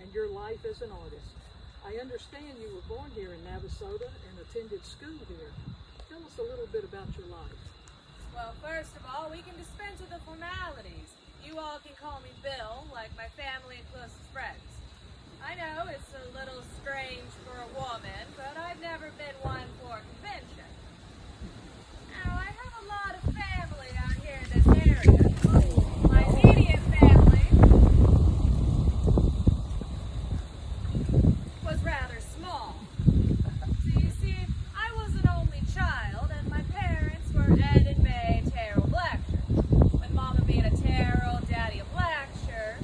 and your life as an artist. I understand you were born here in Navasota and attended school here. Tell us a little bit about your life. Well, first of all, we can dispense with the formalities. You all can call me Bill, like my family and closest friends. I know it's a little strange for a woman, but I've never been one for convention. Now, I have a lot of family out here in this area. My immediate family was rather small. So you see, I was an only child, and my parents were Ed and May Terrell Blacksher. With Mama being a Terrell, Daddy a Blacksher,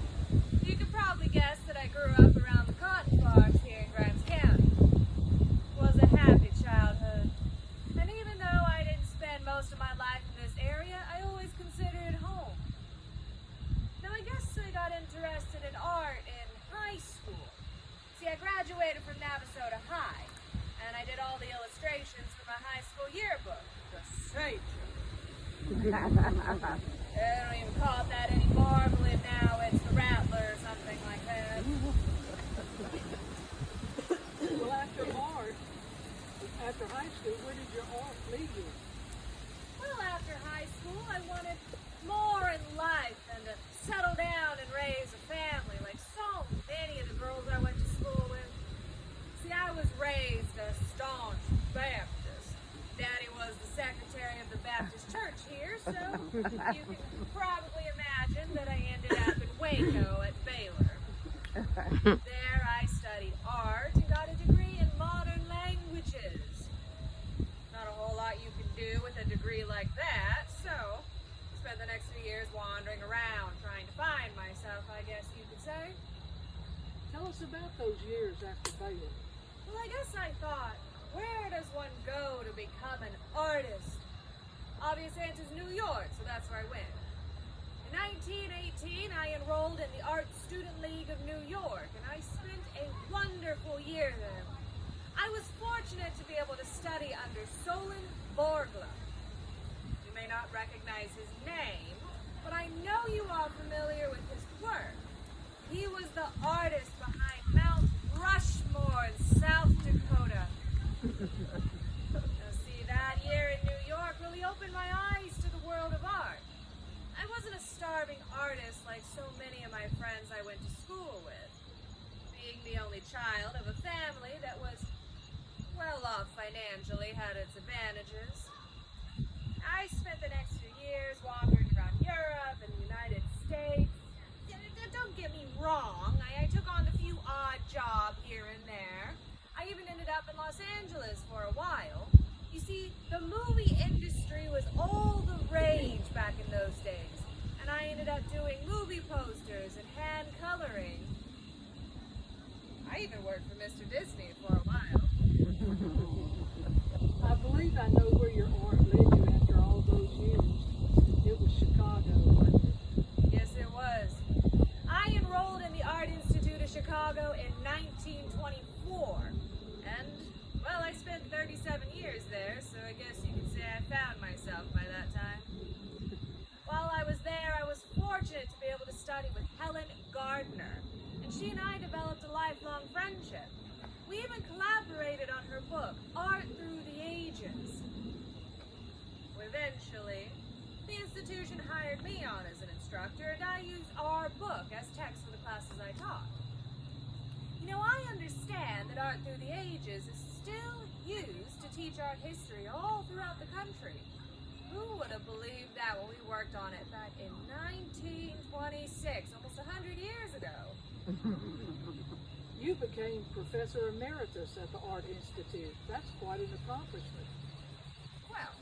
you could probably guess that I grew up around the cotton farms here in Grimes County. It was a happy childhood. And even though I didn't spend most of my life in this area, I always considered it home. Now I guess I got interested in art in high school. See, I graduated from Navasota High, and I did all the illustrations for my high school yearbook. The Sage. They don't even call it that anymore. I believe now it's the Rattler or something like that. Well, after high school, where did your art lead you? Well, after high school, I wanted more in life and to settle down and raise a family like so many of the girls I went to school with. See, I was raised a staunch Baptist. Daddy was the secretary of the Baptist church here, so you can probably imagine that I ended up in Waco at Baylor. There I studied art and got a degree in modern languages. Not a whole lot you can do with a degree like that, so I spent the next few years wandering around trying to find myself, I guess you could say. Tell us about those years after Baylor. Well, I guess I thought, where does one go to become an artist? Obvious answer is New York, so that's where I went. In 1918, I enrolled in the Art Student League of New York, and I spent a wonderful year there. I was fortunate to be able to study under Solon Borglum. You may not recognize his name, but I know you are familiar with his work. He was the artist behind Mount Rushmore in South Dakota. Now see, that year in New York really opened my eyes to the world of art. I wasn't a starving artist like so many of my friends I went to school with. Being the only child of a family that was well off financially had its advantages. I spent the next few years wandering around Europe and the United States. Don't get me wrong, I took on a few odd jobs here and there. I even ended up in Los Angeles for a while. You see, the movie industry was all the rage back in those days, and I ended up doing movie posters and hand coloring. I even worked for Mr. Disney for a while. I believe I know where your art led you after all those years. It was Chicago, wasn't it? Yes, it was. I enrolled in the Art Institute of Chicago in 1924, and, well, I spent 37 years there, so I guess you could say I found myself by that time. While I was there, I was fortunate to be able to study with Helen Gardner, and she and I developed a lifelong friendship. We even collaborated on her book, Art Through the Ages. Eventually, the institution hired me on as an instructor, and I used our book as text for the classes I taught. You know, I understand that Art Through the Ages is still used to teach art history all throughout the country. Who would have believed that when we worked on it back in 1926, almost 100 years ago? You became Professor Emeritus at the Art Institute. That's quite an accomplishment. Well,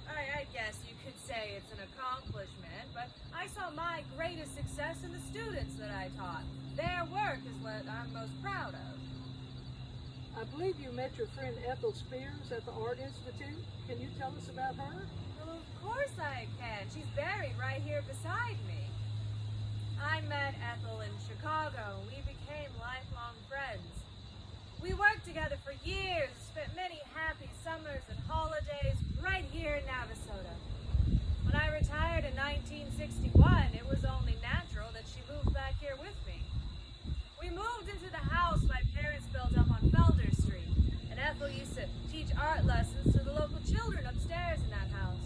I guess you could say it's an accomplishment, but I saw my greatest success in the students that I taught. Their work is what I'm most proud of. I believe you met your friend Ethel Spears at the Art Institute. Can you tell us about her? Well, of course I can. She's buried right here beside me. I met Ethel in Chicago. We became lifelong friends. We worked together for years, spent many happy summers and holidays right here in Navasota. When I retired in 1961, it was only natural that she moved back here with me. We We moved into the house my parents built up on Felder Street, and Ethel used to teach art lessons to the local children upstairs in that house.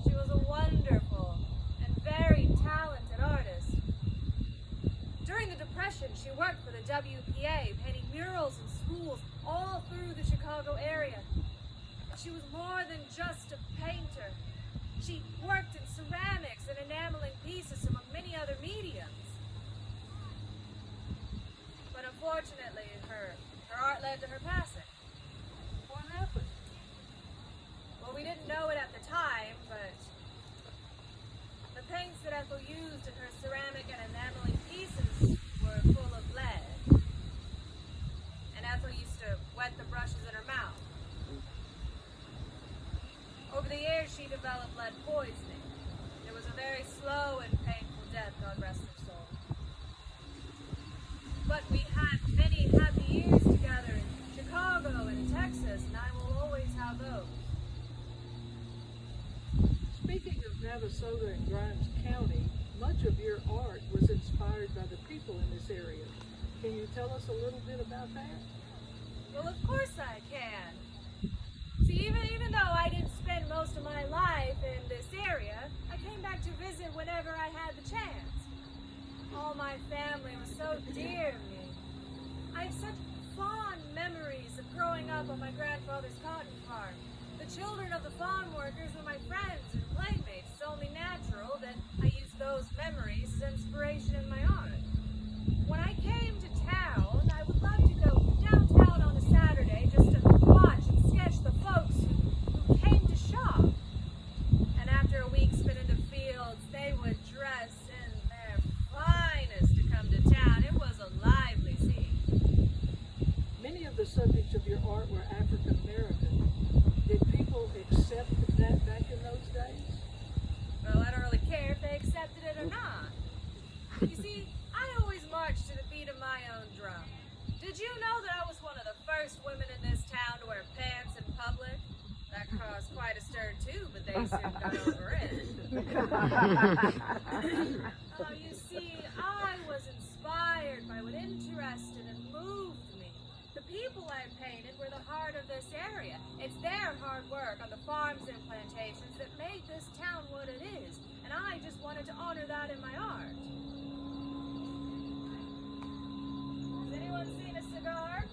She was a wonderful and very talented artist. During the Depression, she worked for the WPA, painting murals in schools all through the Chicago area. But she was more than just a painter. She worked in ceramics and enameling pieces among many other mediums. But unfortunately, her art led to her passing. What happened? Well, we didn't know it at the time, but the paints that Ethel used in her ceramic and enameling pieces were full of lead. And Ethel used to wet the brushes in her mouth. Over the years, she developed lead poisoning. It was a very slow and painful death, God rest her soul. But we had many happy years together in Chicago and in Texas, and I will always have those. Speaking of Navasota and Grimes County, much of your art was inspired by the people in this area. Can you tell us a little bit about that? Well, of course I can. See, even though I didn't spend most of my life in this area, I came back to visit whenever I had the chance. All my family was so dear to me. I have such fond memories of growing up on my grandfather's cotton farm. The children of the farm workers were my friends and playmates. It's only natural that I use those memories as inspiration in my art. When I came to town, I would love to go downtown on a Saturday just to watch and sketch the folks who came to shop. And after a week spent in the fields, they would dress in their finest to come to town. It was a lively scene. Many of the subjects of your art were African American. Did people accept that back in those days? Well, I don't really care if they accepted it or not. You see, I always marched to the beat of my own drum. Did you know that I was one of the first women in this town to wear pants in public? That caused quite a stir too, but they soon got over it. You see, I was inspired by what interested and moved me. The people I painted were the heart of this area. It's their hard work on the farms and plantations that made this town what it is, and I just wanted to honor that in my art. Has anyone seen a cigar?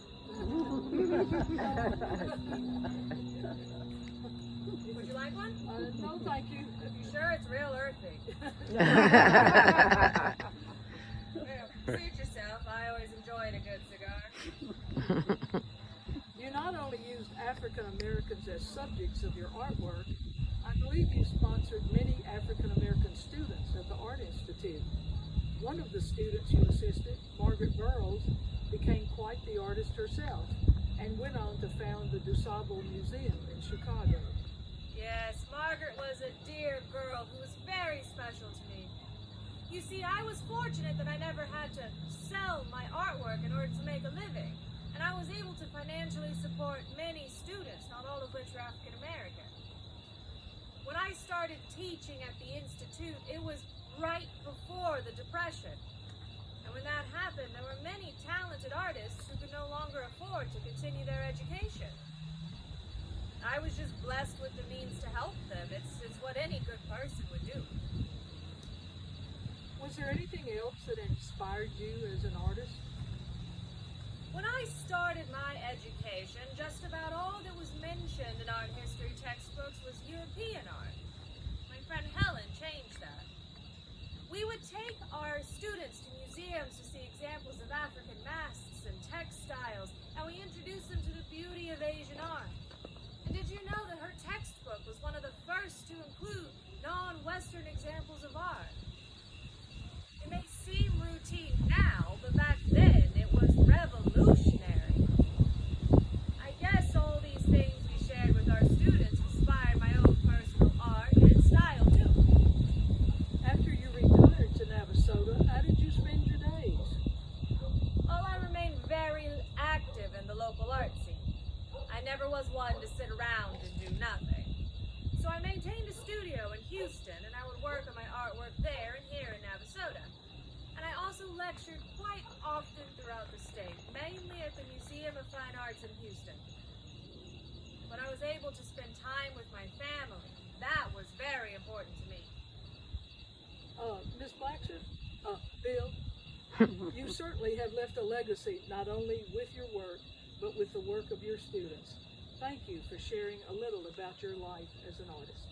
Would you like one? No, thank you. You sure it's real earthy? Well, suit yourself. I always enjoyed a good cigar. You not only used African Americans as subjects of your artwork, I believe you sponsored many African American students at the Art Institute. One of the students you assisted, Margaret Burroughs, became quite the artist herself and went on to found the DuSable Museum in Chicago. Yes, Margaret was a dear girl who was very special to me. You see, I was fortunate that I never had to sell my artwork in order to make a living, and I was able to financially support many students, not all of which were African American. When I started teaching at the Institute, it was right before the Depression. And when that happened, there were many talented artists who could no longer afford to continue their education. I was just blessed with the means to help them. It's what any good person would do. Was there anything else that inspired you as an artist? When I started my education, just about all that was mentioned in art history textbooks was European art. My friend Helen changed that. We would take our students to museums to see examples of African masks and textiles, and we introduced them to the beauty of Asian art. And did you know that her textbook was one of the first to include non-Western examples of art? It may seem routine now, but back then it was revolutionary. I guess all these things we shared with our students inspired my own personal art and style too. After you retired to Navasota, how did you spend your days? Well, I remained very active in the local art scene. I never was one to sit around and do nothing. So I maintained a studio in Houston, and I would work on my artwork there and here in Navasota. And I also lectured quite often arts in Houston. When I was able to spend time with my family, that was very important to me. Miss Blackson, Bill, you certainly have left a legacy not only with your work, but with the work of your students. Thank you for sharing a little about your life as an artist.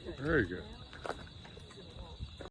Okay. Very good.